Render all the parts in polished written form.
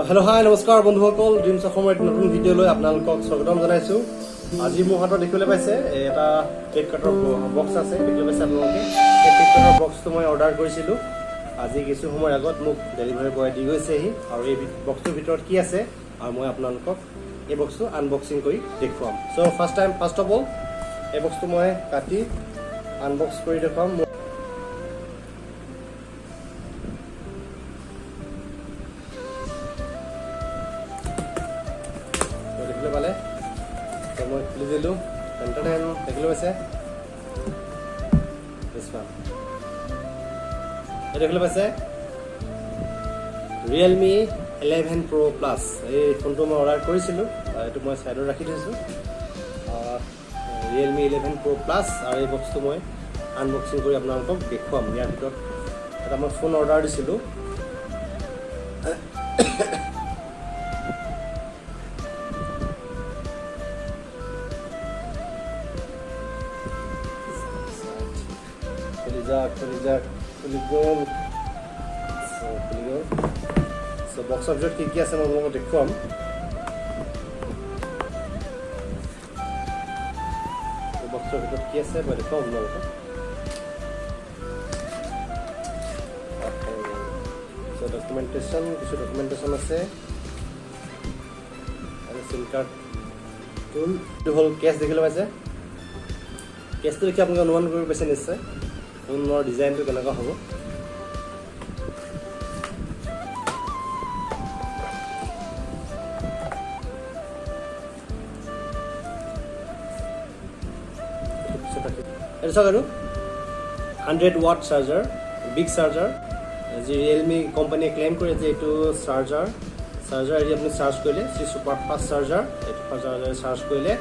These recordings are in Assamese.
হেল্ল' হাই নমস্কাৰ বন্ধুসকল, ড্ৰিমছ অসমৰ এক নতুন ভিডিঅ'লৈ আপোনালোকক স্বাগতম জনাইছোঁ। আজি মোৰ হাতত দেখিবলৈ পাইছে এটা ফ্লিপকাৰ্টৰ বক্স আছে, দেখিবলৈ পাইছে আপোনালোকে। এই ফ্লিপকাৰ্টৰ বক্সটো মই অৰ্ডাৰ কৰিছিলোঁ আজি কিছু সময়ৰ আগত, মোক ডেলিভাৰী বয়ে দি গৈছেহি। আৰু এই বক্সটোৰ ভিতৰত কি আছে আৰু মই আপোনালোকক এই বক্সটো আনবক্সিং কৰি দেখুৱাম। চ' ফাৰ্ষ্ট অফ অল এই বক্সটো মই কাটি আনবক্স কৰি দেখুৱাম। দেখিবলৈ পালে মই খুলি দিলোঁ, দেখিবলৈ পাইছে দেখিবলৈ পাইছে Realme 11 Pro Plus। এই ফোনটো মই অৰ্ডাৰ কৰিছিলোঁ, এইটো মই ছাইডত ৰাখি থৈছোঁ। Realme 11 Pro Plus আৰু এই বক্সটো মই আনবক্সিং কৰি আপোনালোকক দেখুৱাম। ইয়াৰ ভিতৰত এটা মই ফোন অৰ্ডাৰ দিছিলোঁ। খুলি গ'ল। চ' বক্সৰ ভিতৰত কি কি আছে মই আপোনালোকক দেখুৱাম। বক্সৰ ভিতৰত কি আছে মই দেখুৱাম আপোনালোকক। চ' কিছু ডকুমেণ্টেশ্যন আছে আৰু চিম কাৰ্ডটো হ'ল কেছ। দেখিবলৈ পাইছে কেছটো দেখি আপোনালোকে অনুমান কৰিব পাইছে নিশ্চয় ফোনৰ ডিজাইনটো কেনেকুৱা হ'ব। এইটো চাওক, এইটো 100 ৱাট চাৰ্জাৰ, বিগ চাৰ্জাৰ, যি ৰিয়েলমি কোম্পানীয়ে ক্লেইম কৰে যে এইটো চাৰ্জাৰ এৰি আপুনি চাৰ্জ কৰিলে ছুপাৰ ফাষ্ট চাৰ্জাৰ। এইটো চাৰ্জাৰ চাৰ্জ কৰিলে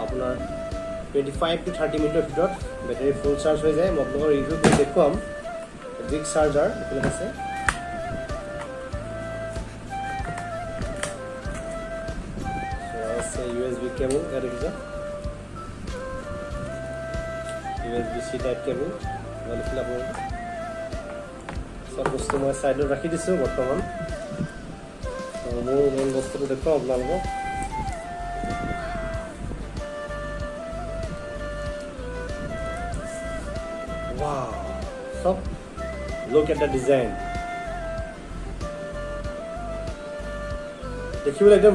আপোনাৰ 25 to 30 মিনিটৰ ভিতৰত বেটাৰী ফুল চাৰ্জ হৈ যায়। মই আপোনালোকৰ ৰিভিউ কৰি দেখুৱাম। বিগ চাৰ্জাৰ দেখিবলৈ পাইছে। USB কেবল, ইয়াত দেখিছে USB-C টাইপ কেবল দেখিলে আপোনালোকে। চব বস্তু মই ছাইডত ৰাখি দিছোঁ বৰ্তমান। মোৰ মেইন বস্তুটো দেখুৱাম আপোনালোকক। Wow, so look at the design. দেখিবলৈ একদম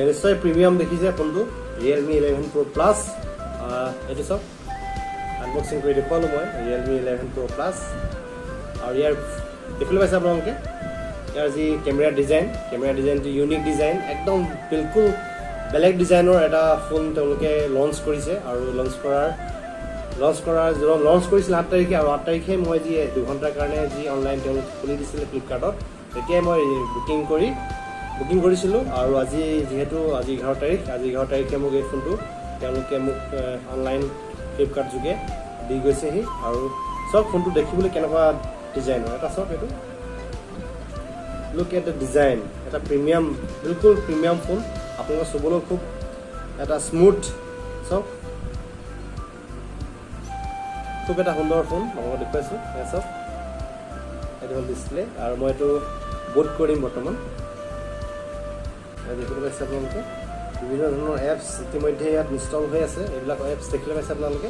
নিশ্চয় প্ৰিমিয়াম দেখিছে ফোনটো Realme 11 Pro Plus। এইটো চব আনবক্সিং কৰি দেখুৱালোঁ মই Realme 11 Pro Plus। আৰু ইয়াৰ দেখিবলৈ পাইছে আপোনালোকে ইয়াৰ যি কেমেৰা ডিজাইনটো ইউনিক ডিজাইন, একদম বিলকুল বেলেগ ডিজাইনৰ এটা ফোন তেওঁলোকে লঞ্চ কৰিছে। আৰু লঞ্চ কৰিছিল 8 তাৰিখে, আৰু 8 তাৰিখে মই যি 2 ঘণ্টাৰ কাৰণে যি অনলাইন তেওঁলোকে খুলি দিছিলে ফ্লিপকাৰ্টত, তেতিয়াই মই বুকিং কৰিছিলোঁ। আৰু আজি যিহেতু আজি 11 তাৰিখে মোক এই ফোনটো তেওঁলোকে মোক অনলাইন ফ্লিপকাৰ্ট যোগে দি গৈছেহি। আৰু চব ফোনটো দেখিবলৈ কেনেকুৱা ডিজাইনৰ এটা চব, এইটো লুক এট দ্য ডিজাইন, এটা প্ৰিমিয়াম, বিলকুল প্ৰিমিয়াম ফোন। আপোনালোকে চুবলৈ খুব এটা স্মুথ, চব খুব এটা সুন্দৰ ফোন আপোনালোকক দেখুৱাইছোঁ। চব এইটো হ'ল ডিছপ্লে, আৰু মই এইটো বুট কৰিম বৰ্তমান। দেখিবলৈ পাইছে আপোনালোকে বিভিন্ন ধৰণৰ এপছ ইতিমধ্যে ইয়াত ইনষ্টল হৈ আছে। এইবিলাক এপছ দেখিবলৈ পাইছে আপোনালোকে,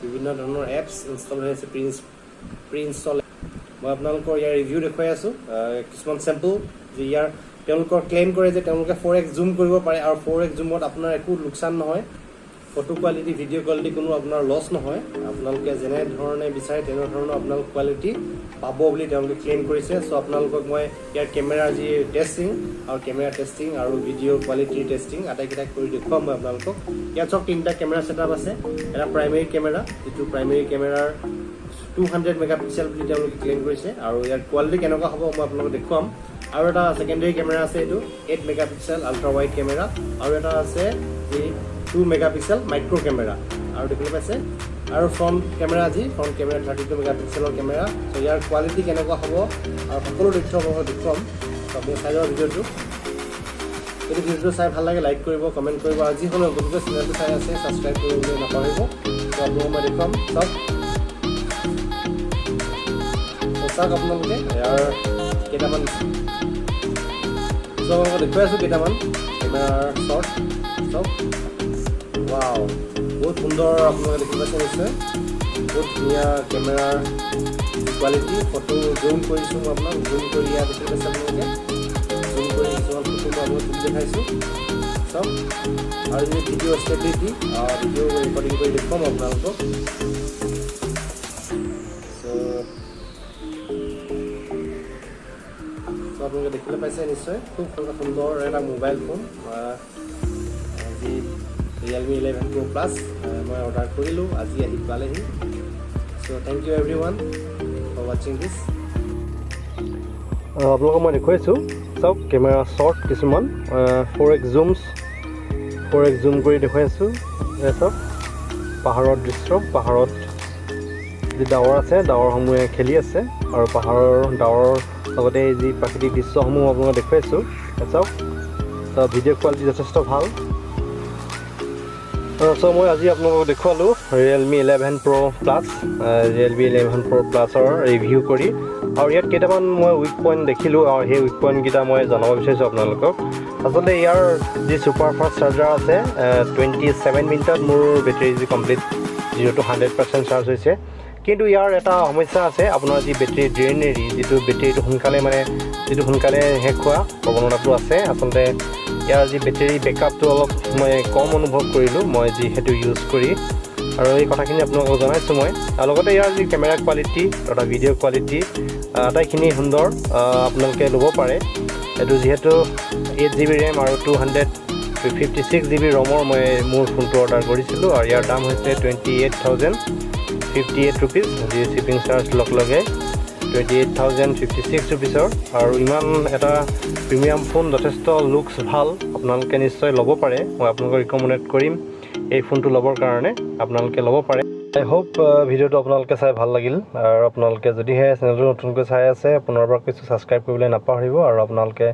বিভিন্ন ধৰণৰ এপছ ইনষ্টল হৈ আছে, প্ৰি ইনষ্টল। মই আপোনালোকৰ ইয়াৰ ৰিভিউ দেখুৱাই আছোঁ, কিছুমান চেম্পল। যে ইয়াৰ তেওঁলোকৰ ক্লেইম কৰে যে তেওঁলোকে 4x জুম কৰিব পাৰে, আৰু 4x জুমত আপোনাৰ একো লোকচান নহয়। ফটো কোৱালিটি, ভিডিঅ' কোৱালিটি কোনো আপোনাৰ লছ নহয়। আপোনালোকে যেনেধৰণে বিচাৰে তেনেধৰণৰ আপোনালোক কোৱালিটি পাব বুলি তেওঁলোকে ক্লেইম কৰিছে। চ' আপোনালোকক মই ইয়াৰ কেমেৰাৰ যি টেষ্টিং আৰু ভিডিঅ' কোৱালিটিৰ টেষ্টিং আটাইকেইটা কৰি দেখুৱাম মই আপোনালোকক। ইয়াত চব 3টা কেমেৰা ছেটআপ আছে। এটা প্ৰাইমেৰী কেমেৰা, যিটো প্ৰাইমেৰী কেমেৰাৰ 200 মেগাপিক্সেল বুলি তেওঁলোকে ক্লেইম কৰিছে, আৰু ইয়াৰ কোৱালিটি কেনেকুৱা হ'ব মই আপোনালোকক দেখুৱাম। আৰু এটা ছেকেণ্ডেৰী কেমেৰা আছে, এইটো 8 মেগাপিক্সেল আল্ট্ৰা ৱাইড কেমেৰা, আৰু এটা আছে যি 2 মেগাপিক্সেল মাইক্ৰ' কেমেৰা। আৰু দেখিবলৈ পাইছে আৰু ফ্ৰণ্ট কেমেৰা 32 মেগাপিক্সেলৰ কেমেৰা। চ' ইয়াৰ কোৱালিটি কেনেকুৱা হ'ব আৰু সকলো তথ্য মই দেখুৱাম। আপুনি চাই যাব ভিডিঅ'টো। যদি ভিডিঅ'টো চাই ভাল লাগে লাইক কৰিব, কমেণ্ট কৰিব, আৰু যিসকলে নতুনকৈ চেনেলটো চাই আছে ছাবস্ক্ৰাইব কৰিবলৈ নাপাহৰিব। চ' আপোনালোকক মই দেখুৱাম। চাওক আপোনালোকে ইয়াৰ কেইটামান সো মই দেখুৱাই আছোঁ কেইটামান কেমেৰাৰ শ্বট চব ৱাও বহুত সুন্দৰ আপোনালোকে দেখি পাইছে নিশ্চয় বহুত ধুনীয়া কেমেৰাৰ কোৱালিটি ফটো জুম কৰিছোঁ মই আপোনাক জুম কৰি ইয়াত দেখি পাইছে আপোনালোকে জুম কৰি কিছুমান ফটো মই আপোনাক তুলি দেখাইছোঁ চব আৰু যদি ভিডিঅ' ষ্টেবিলিটি ভিডিঅ' ৰেকৰ্ডিং কৰি দেখুৱাম আপোনালোকক আপোনালোকে দেখিলে পাইছে নিশ্চয় খুব সুন্দৰ এটা মোবাইল ফোন আজি Realme 11 Pro Plus মই অৰ্ডাৰ কৰিলোঁ আজি আহি পালেহি চ' থেংক ইউ এভৰিৱান ফৰ ৱাচিং দিছ আপোনালোকক মই দেখুৱাইছোঁ চাওক কেমেৰা শ্বৰ্ট কিছুমান 4x জুম কৰি দেখুৱাই আছোঁ চাওক পাহাৰৰ দৃশ্য পাহাৰত যি ডাৱৰ আছে ডাৱৰসমূহে খেলি আছে আৰু পাহাৰৰ ডাৱৰৰ লগতে যি প্ৰাকৃতিক দৃশ্যসমূহ আপোনালোকক দেখুৱাইছোঁ চাওক ত' ভিডিঅ' কোৱালিটি যথেষ্ট ভাল চ' মই আজি আপোনালোকক দেখুৱালোঁ Realme 11 Pro Plus Realme 11 Pro Plusৰ ৰিভিউ কৰি আৰু ইয়াত কেইটামান মই উইক পইণ্ট দেখিলোঁ আৰু সেই উইক পইণ্টকেইটা মই জনাব বিচাৰিছোঁ আপোনালোকক আচলতে ইয়াৰ যি ছুপাৰ ফাষ্ট চাৰ্জাৰ আছে 27 মিনিটত মোৰ বেটেৰী যি কমপ্লিট 0 to 100% চাৰ্জ হৈছে কিন্তু ইয়াৰ এটা সমস্যা আছে আপোনাৰ যি বেটেৰী ড্ৰেইনেৰী যিটো বেটেৰীটো সোনকালে শেষ হোৱা প্ৰৱণতাটো আছে আচলতে ইয়াৰ যি বেটেৰী বেকআপটো অলপ মই কম অনুভৱ কৰিলোঁ মই যিহেতু ইউজ কৰি আৰু এই কথাখিনি আপোনালোকক জনাইছোঁ মই আৰু লগতে ইয়াৰ যি কেমেৰা কোৱালিটি তথা ভিডিঅ' কোৱালিটি আটাইখিনি সুন্দৰ আপোনালোকে ল'ব পাৰে এইটো যিহেতু 8GB ৰেম আৰু 256GB ৰমৰ মই মোৰ ফোনটো অৰ্ডাৰ কৰিছিলোঁ আৰু ইয়াৰ দাম হৈছে 28,058 rupees যি শ্বিপিং চাৰ্জ লগাই 28,056 rupeesৰ আৰু ইমান এটা প্ৰিমিয়াম ফোন যথেষ্ট লুকছ ভাল আপোনালোকে নিশ্চয় ল'ব পাৰে মই আপোনালোকক ৰিকমেণ্ড কৰিম এই ফোনটো ল'বৰ কাৰণে আপোনালোকে ল'ব পাৰে আই হোপ ভিডিঅ'টো আপোনালোকে চাই ভাল লাগিল আৰু আপোনালোকে যদিহে চেনেলটো নতুনকৈ চাই আছে পুনৰবাৰ কিছু ছাবস্ক্ৰাইব কৰিবলৈ নাপাহৰিব আৰু আপোনালোকে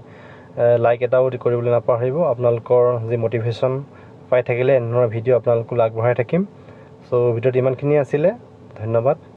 লাইক এটাও কৰিবলৈ নাপাহৰিব আপোনালোকৰ যি মটিভেশ্যন পাই থাকিলে এনেধৰণৰ ভিডিঅ' আপোনালোকক আগবঢ়াই থাকিম চ' ভিডিঅ'টো ইমানখিনি আছিলে ধন্যবাদ